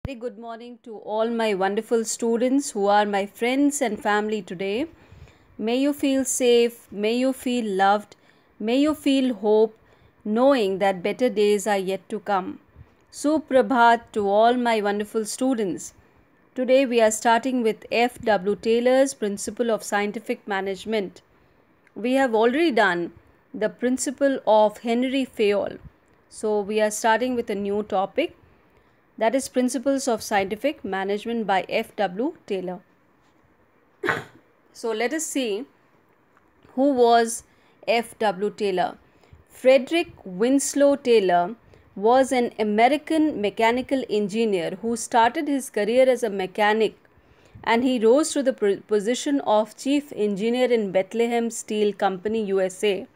Very good morning to all my wonderful students who are my friends and family today. May you feel safe, may you feel loved, may you feel hope, knowing that better days are yet to come. Suprabhat to all my wonderful students. Today we are starting with F. W. Taylor's Principle of Scientific Management. We have already done the principle of Henry Fayol. So we are starting with a new topic, that is Principles of Scientific Management by F. W. Taylor. So let us see who was F. W. Taylor. Frederick Winslow Taylor was an American mechanical engineer who started his career as a mechanic, and he rose to the position of chief engineer in Bethlehem Steel Company, USA.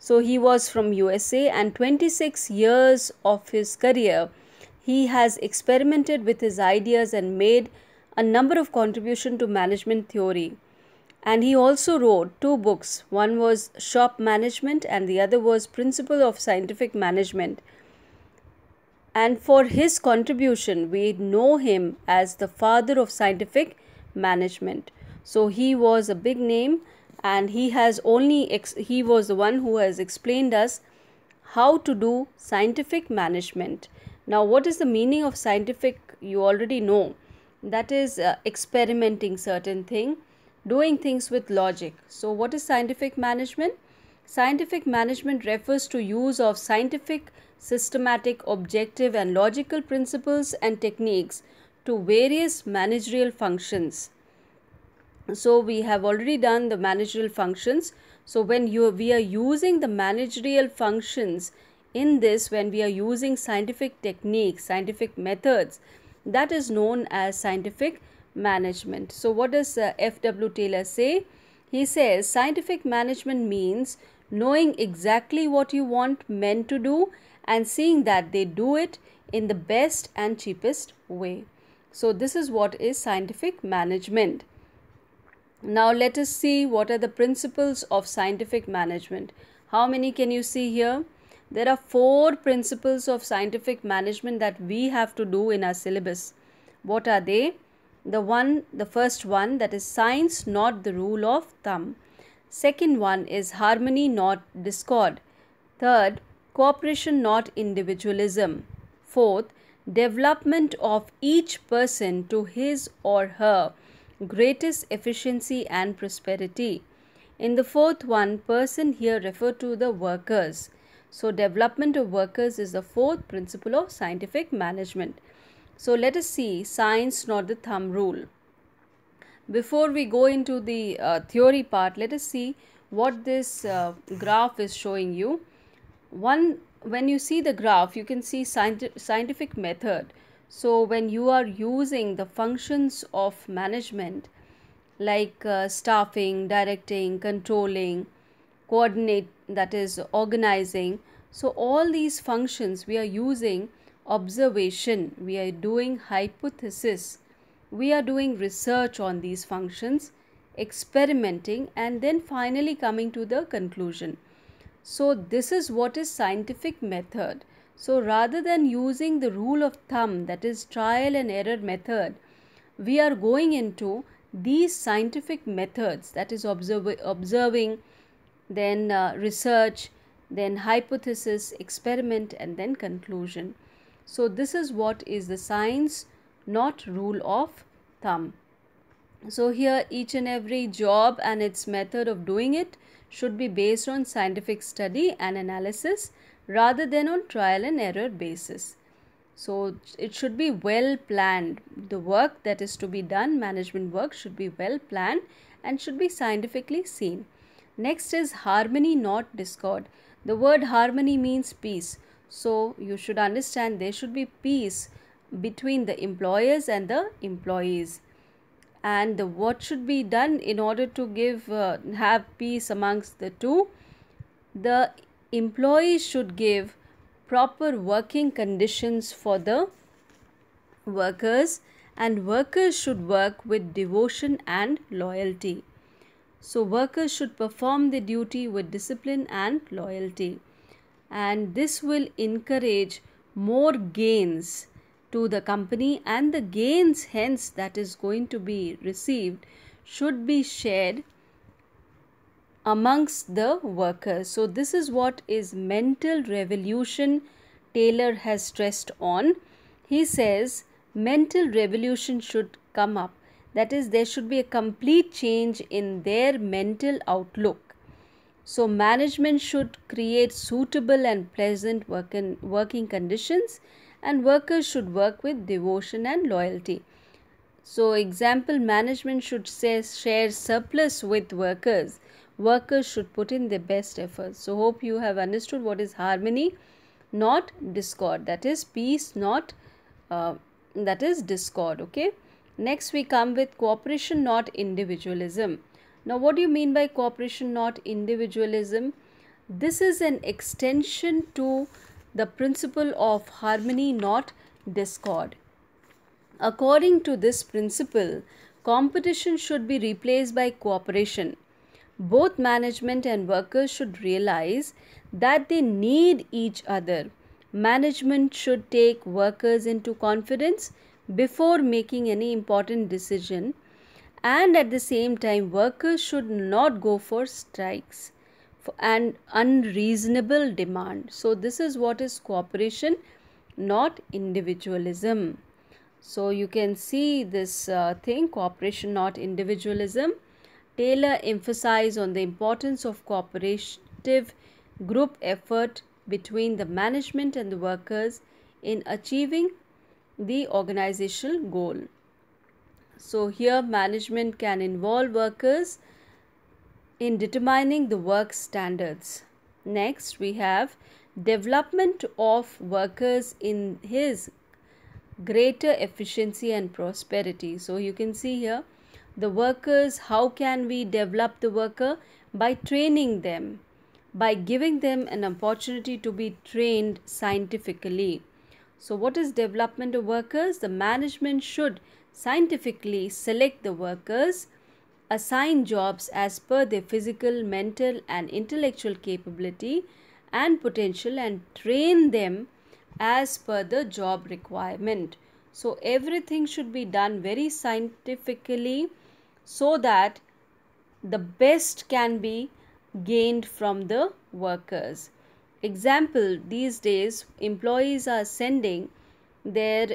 So he was from USA, and 26 years of his career he has experimented with his ideas and made a number of contributions to management theory. And he also wrote two books. One was Shop Management and the other was Principle of Scientific Management. And for his contribution, we know him as the father of scientific management. So he was a big name, and he was the one who has explained us how to do scientific management. Now, what is the meaning of scientific? You already know. That is experimenting certain thing, doing things with logic. So, what is scientific management? Scientific management refers to use of scientific, systematic, objective and logical principles and techniques to various managerial functions. So, we have already done the managerial functions. So, when we are using the managerial functions, in this, when we are using scientific techniques, scientific methods, that is known as scientific management. So what does F. W. Taylor say? He says scientific management means knowing exactly what you want men to do and seeing that they do it in the best and cheapest way. So this is what is scientific management. Now let us see what are the principles of scientific management. How many can you see here? There are 4 principles of scientific management that we have to do in our syllabus. What are they? The first one, that is science, not the rule of thumb. Second one is harmony, not discord. Third, cooperation, not individualism. Fourth, development of each person to his or her greatest efficiency and prosperity. In the fourth one, person here refer to the workers. So development of workers is the fourth principle of scientific management. So let us see science, not the thumb rule. Before we go into the theory part, let us see what this graph is showing you. When you see the graph, you can see scientific method. So when you are using the functions of management like staffing, directing, controlling, coordinate, that is organizing. So all these functions we are using observation, we are doing hypothesis, we are doing research on these functions, experimenting, and then finally coming to the conclusion. So this is what is scientific method. So rather than using the rule of thumb, that is trial and error method, we are going into these scientific methods, that is observing, then research, then hypothesis, experiment, and then conclusion. So this is what is the science, not rule of thumb. So here each and every job and its method of doing it should be based on scientific study and analysis rather than on trial and error basis. So it should be well planned. The work that is to be done, management work, should be well planned and should be scientifically seen. Next is harmony, not discord. The word harmony means peace. So you should understand there should be peace between the employers and the employees. And what should be done in order to have peace amongst the two? The employees should give proper working conditions for the workers, and workers should work with devotion and loyalty. So workers should perform their duty with discipline and loyalty, and this will encourage more gains to the company, and the gains hence that is going to be received should be shared amongst the workers. So this is what is mental revolution Taylor has stressed on. He says mental revolution should come up. That is, there should be a complete change in their mental outlook. So management should create suitable and pleasant working conditions, and workers should work with devotion and loyalty. So example, management should share surplus with workers. Workers should put in their best efforts. So hope you have understood what is harmony, not discord. That is peace, not that is discord. Okay. Next we come with cooperation, not individualism. Now what do you mean by cooperation, not individualism? This is an extension to the principle of harmony, not discord. According to this principle, competition should be replaced by cooperation. Both management and workers should realize that they need each other. Management should take workers into confidence before making any important decision, and at the same time workers should not go for strikes and unreasonable demand. So this is what is cooperation, not individualism. So you can see this thing, cooperation, not individualism. Taylor emphasized on the importance of cooperative group effort between the management and the workers in achieving the organizational goal. So here management can involve workers in determining the work standards. Next we have development of workers in his greater efficiency and prosperity. So you can see here the workers, how can we develop the worker? By training them, by giving them an opportunity to be trained scientifically. So what is development of workers? The management should scientifically select the workers, assign jobs as per their physical, mental and intellectual capability and potential, and train them as per the job requirement. So everything should be done very scientifically so that the best can be gained from the workers. Example, these days employees are sending their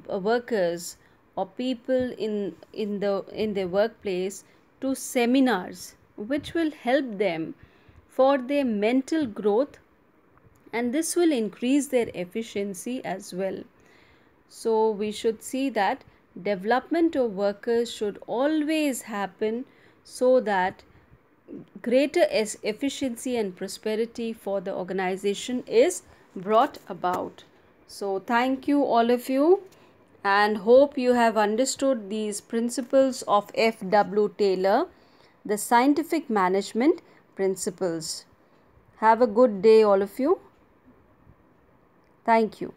workers or people in their workplace to seminars which will help them for their mental growth, and this will increase their efficiency as well. So we should see that development of workers should always happen so that greater efficiency and prosperity for the organization is brought about. So thank you all of you, and hope you have understood these principles of F.W. Taylor, the scientific management principles. Have a good day all of you. Thank you.